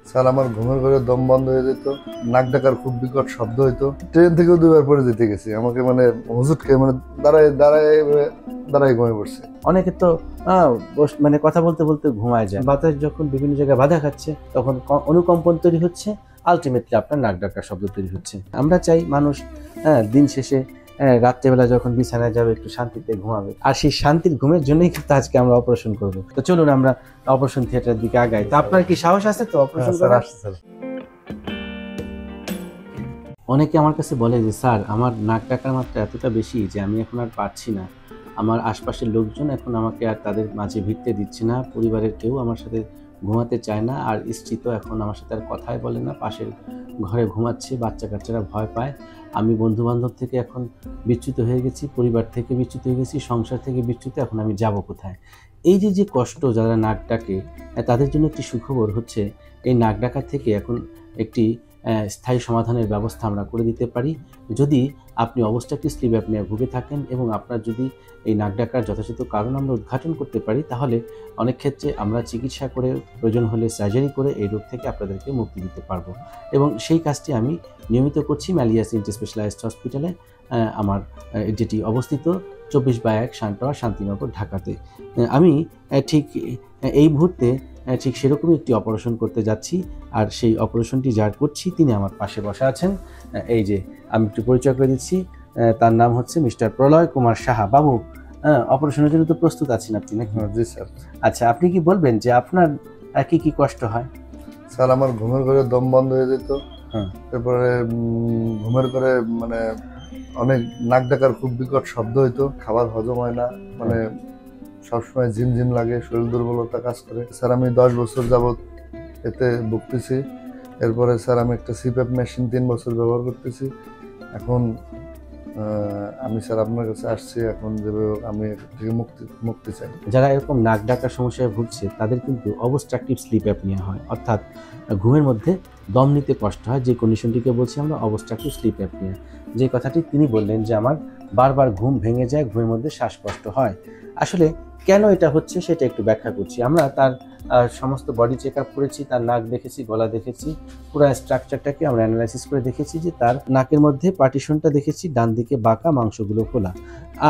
Sir আমার ঘুমের ঘরে দম বন্ধ হয়ে যেত, নাক ডাকার খুব বিকট শব্দ হইতো। ট্রেন থেকেও 2বার পরে যেতে গেছি, আমাকে মানে হুজুট খেয়ে মানে দাঁড়ায় দাঁড়ায় দাঁড়ায় ঘুমিয়ে পড়ছে। অনেকে তো মানে কথা বলতে বলতে ঘুমায় যায়। বাতাস যখন বিভিন্ন জায়গায় বাধা খাচ্ছে তখন অনুকম্পন তৈরি হচ্ছে, আলটিমেটলি আপনার নাক ডাকার শব্দ তৈরি হচ্ছে। আমরা চাই মানুষ দিন শেষে রাত্রেবেলা যখন বিছানায় যাবে একটু শান্তিতে ঘুমাবে, আর সেই শান্তির ঘুমের জন্যই কিন্তু আজকে আমরা অপারেশন করব। তো চলুন আমরা অপারেশন থিয়েটারের দিকে আগাই। তো আপনার কি সাহস আছে তো অপারেশন করার? অনেকে আমার কাছে বলে যে স্যার আমার নাক ডাকার মাত্রা এতটা বেশি যে আমি এখন আর পারছি না, আমার আশপাশের লোকজন এখন আমাকে আর তাদের মাঝে ভিড়তে দিচ্ছে না, পরিবারের কেউ আমার সাথে ঘুমাতে চায় না, আর স্ত্রী তো এখন আমার সাথে আর কথাই বলে না, পাশের ঘরে ঘুমাচ্ছে, বাচ্চা কাচ্চারা ভয় পায়, আমি বন্ধু বান্ধব থেকে এখন বিচ্যুত হয়ে গেছি, পরিবার থেকে বিচ্যুত হয়ে গেছি, সংসার থেকে বিচ্যুত, এখন আমি যাব কোথায়? এই যে কষ্ট যারা নাক ডাকে তাদের জন্য একটি সুখবর হচ্ছে এই নাক ডাকা থেকে এখন একটি স্থায়ী সমাধানের ব্যবস্থা আমরা করে দিতে পারি। যদি আপনি অবস্ট্রাকটিভ স্লিপ অ্যাপনিয়া ভুগে থাকেন এবং আপনার যদি এই নাক ডাকার যথাযথ কারণ আমরা উদ্ঘাটন করতে পারি, তাহলে অনেক ক্ষেত্রে আমরা চিকিৎসা করে, প্রয়োজন হলে সার্জারি করে এই রোগ থেকে আপনাদেরকে মুক্তি দিতে পারবো। এবং সেই কাজটি আমি নিয়মিত করছি ম্যালিয়াস ইন্টি স্পেশালাইজড হসপিটালে, আমার যেটি অবস্থিত 24/1 শান্টাওয়ার, শান্তিনগর, ঢাকাতে। আমি ঠিক এই মুহূর্তে ঠিক সেরকমই একটি অপারেশন করতে যাচ্ছি, আর সেই অপারেশনটি যার করছি তিনি আমার পাশে বসা আছেন। এই যে আমি একটু পরিচয় করে দিচ্ছি, তার নাম হচ্ছে মিস্টার প্রলয় কুমার সাহা। বাবু, অপারেশনের জন্য তো প্রস্তুত আছেন আপনি নাকি? জি স্যার। আচ্ছা, আপনি কি বলবেন যে আপনার কি কি কষ্ট হয়? স্যার আমার ঘুমের ঘরে দম বন্ধ হয়ে যেত, তারপরে ঘুমের ঘরে মানে অনেক নাক ডাকার খুব বিকট শব্দ হইতো, খাবার হজম হয় না, মানে সবসময় ঝিমঝিম লাগে, শরীর দুর্বলতা কাজ করে। স্যার আমি 10 বছর যাবৎ এতে ভুগতেছি। এরপরে স্যার আমি একটা সিপ্যাপ মেশিন 3 বছর ব্যবহার করতেছি। এখন আমি স্যার আপনার কাছে আসছি, এখন যেভাবে আমি থেকে মুক্তি চাই। যারা এরকম নাক ডাকার সমস্যায় ভুগছে তাদের কিন্তু অবস্ট্রাকটিভ স্লিপ অ্যাপনিয়া হয়, অর্থাৎ ঘুমের মধ্যে দম নিতে কষ্ট হয়, যে কন্ডিশনটিকে বলছি আমরা অবস্ট্রাকটিভ স্লিপ অ্যাপনিয়া। যে কথাটি তিনি বললেন যে আমার বারবার ঘুম ভেঙে যায়, ঘুমের মধ্যে শ্বাসকষ্ট হয়, আসলে কেন এটা হচ্ছে সেটা একটু ব্যাখ্যা করছি। আমরা তার সমস্ত বডি চেক আপ করেছি, তার নাক দেখেছি, গলা দেখেছি, পুরো স্ট্রাকচারটাকে আমরা অ্যানালাইসিস করে দেখেছি যে তার নাকের মধ্যে পার্টিশনটা দেখেছি ডান দিকে বাঁকা, মাংসগুলো খোলা,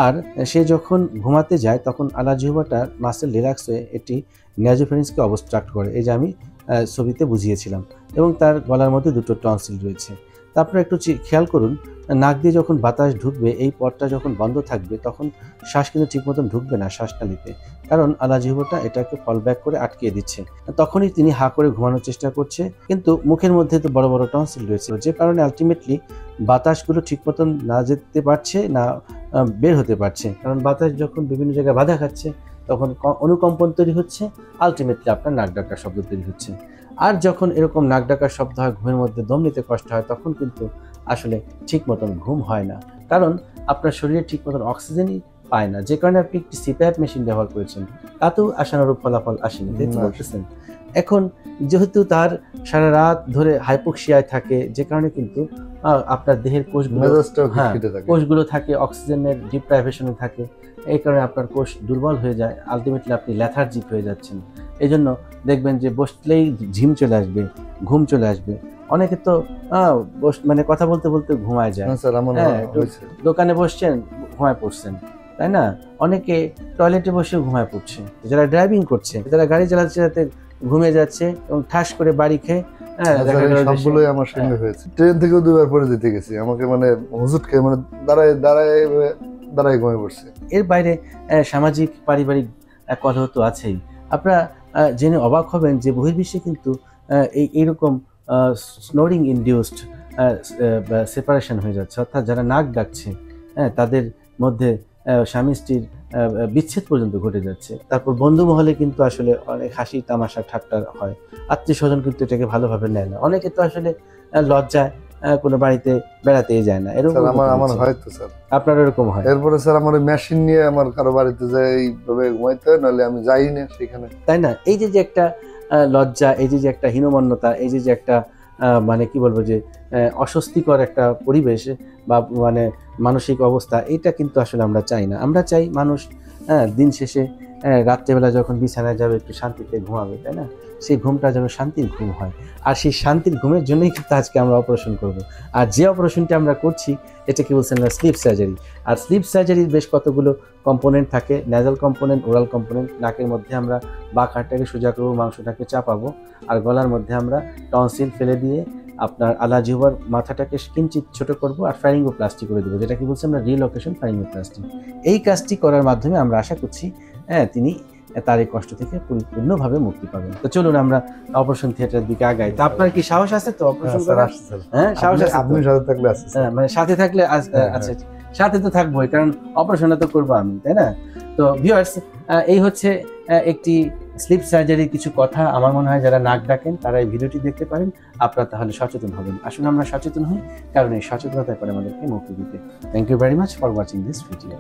আর সে যখন ঘুমাতে যায় তখন আলাজিহ্বাটার মাসেল রিল্যাক্স হয়ে এটি ন্যাজোফেরিন্সকে অবস্ট্রাক্ট করে, এই যে আমি ছবিতে বুঝিয়েছিলাম, এবং তার গলার মধ্যে 2টো টনসিল রয়েছে। তা আপনারা একটু খেয়াল করুন, নাক দিয়ে যখন বাতাস ঢুকবে, এই পথটা যখন বন্ধ থাকবে তখন শ্বাস কিন্তু ঠিক মতন ঢুকবে না শ্বাসনালীতে, কারণ আলাজিহ্বাটা এটাকে ফল ব্যাক করে আটকিয়ে দিচ্ছে। তখনই তিনি হা করে ঘুমানোর চেষ্টা করছে, কিন্তু মুখের মধ্যে তো বড় বড় টনসিল রয়েছে, যে কারণে আলটিমেটলি বাতাসগুলো ঠিক মতন না যেতে পারছে না, বের হতে পারছে, কারণ বাতাস যখন বিভিন্ন জায়গায় বাধা খাচ্ছে তখন অনুকম্পন তৈরি হচ্ছে, আলটিমেটলি আপনার নাক ডাকার শব্দ তৈরি হচ্ছে। আর যখন এরকম নাক ডাকার শব্দ হয়, ঘুমের মধ্যে দম নিতে কষ্ট হয়, তখন কিন্তু আসলে ঠিক মতন ঘুম হয় না, কারণ আপনার শরীরে ঠিক মতন অক্সিজেনই পায় না, যে কারণে আপনি একটি সিপ্যাপ মেশিন ব্যবহার করেছেন, তাতেও আশানুরূপ ফলাফল আসেনি, তাই তো বলতেছেন। এখন যেহেতু তার সারা রাত ধরে হাইপোক্সিয়ায় থাকে, যে কারণে কিন্তু আপনার দেহের কোষগুলো থাকে অক্সিজেনের ডিপ্রাইভেশনে থাকে, এই কারণে আপনার কোষ দুর্বল হয়ে যায়, আলটিমেটলি আপনি ল্যাথার্জিক হয়ে যাচ্ছেন। এই জন্য দেখবেন যে বসলেই ঝিম চলে আসবে, ঘুম চলে আসবে। অনেকে তো মানে কথা বলতে বলতে ঘুমায় যায়, দোকানে বসছেন ঘুমায় পড়ছেন, তাই না? অনেকে টয়লেটে বসে ঘুমায় পড়ছে, যারা ড্রাইভিং করছে, যারা গাড়ি চালাতে চালাতে ঘুমিয়ে যাচ্ছে এবং ঠাস করে বাড়ি খেয়ে। সবগুলোই আমার সঙ্গে হয়েছে। ট্রেন থেকেও 2বার পরে যেতে গেছি, আমাকে মানে হুজুট খেয়ে মানে দাঁড়ায় দাঁড়ায় দাঁড়ায় ঘুমিয়ে পড়ছে। এর বাইরে সামাজিক পারিবারিক কলহ তো আছেই। আপনারা জেনে অবাক হবেন যে বহির্বিশ্বে কিন্তু এইরকম স্নোরিং ইনডিউসড সেপারেশন হয়ে যাচ্ছে, অর্থাৎ যারা নাক ডাকছে তাদের মধ্যে স্বামী স্ত্রীর বিচ্ছেদ পর্যন্ত ঘটে যাচ্ছে। তারপর বন্ধু মহলে কিন্তু আসলে অনেক হাসি তামাশা ঠাট্টা হয়, আত্মীয় স্বজন কিন্তু এটাকে ভালোভাবে নেয় না, অনেকে তো আসলে লজ্জায় কোনো বাড়িতে বেড়াতেই যায় না, এরকম আমার হয়তো স্যার আপনার এরকম হয়। এরপরে স্যার আমার মেশিন নিয়ে আমার কারো বাড়িতে যাই এইভাবে ঘুমাইতে হয়, নাহলে আমি যাই না সেখানে, তাই না? এই যে একটা লজ্জা, এই যে একটা হীনমন্যতা, এই যে একটা মানে কি বলবো যে অস্বস্তিকর একটা পরিবেশ বা মানে মানসিক অবস্থা, এটা কিন্তু আসলে আমরা চাই না। আমরা চাই মানুষ দিন শেষে রাত্রেবেলা যখন বিছানায় যাবে একটু শান্তিতে ঘুমাবে, তাই না? সেই ঘুমটা যেন শান্তির ঘুম হয়। আর সেই শান্তির ঘুমের জন্যই কিন্তু আজকে আমরা অপারেশন করব। আর যে অপারেশনটি আমরা করছি এটাকে বলছেন না স্লিপ সার্জারি। আর স্লিপ সার্জারির বেশ কতগুলো কম্পোনেন্ট থাকে, ন্যাজাল কম্পোনেন্ট, ওরাল কম্পোনেন্ট। নাকের মধ্যে আমরা বাঁক হাড়টাকে সোজা করবো, মাংসটাকে চাপাবো, আর গলার মধ্যে আমরা টনসিল ফেলে দিয়ে আপনার আলাজিহ্বার মাথাটাকে কিঞ্চিত ছোট করব আর ফ্যারিঙ্গোপ্লাস্টি করে দেবো, যেটাকে বলছি আমরা রিলোকেশন ফ্যারিঙ্গোপ্লাস্টি। এই কাজটি করার মাধ্যমে আমরা আশা করছি তিনি তার এই কষ্ট থেকে পরিপূর্ণভাবে মুক্তি পাবেন। তো চলুন আমরা অপারেশন থিয়েটারের দিকে আগাই। তো আপনার কি সাহস আছে তো অপারেশন করার? হ্যাঁ, সাহস আছে। আপনি সাথে থাকলে আছে, হ্যাঁ, মানে সাথে থাকলে আচ্ছা, সাথে তো থাকবোই, কারণ অপারেশনটা তো করবো আমি, তাই না? তো ভিউয়ার্স, এই হচ্ছে একটি স্লিপ সার্জারির কিছু কথা। আমার মনে হয় যারা নাক ডাকেন তারা এই ভিডিওটি দেখতে পারেন, আপনারা তাহলে সচেতন হবেন। আসলে আমরা সচেতন হই, কারণ এই সচেতনতা করে আমাদেরকে মুক্তি দিতে। Thank you very much for watching this video.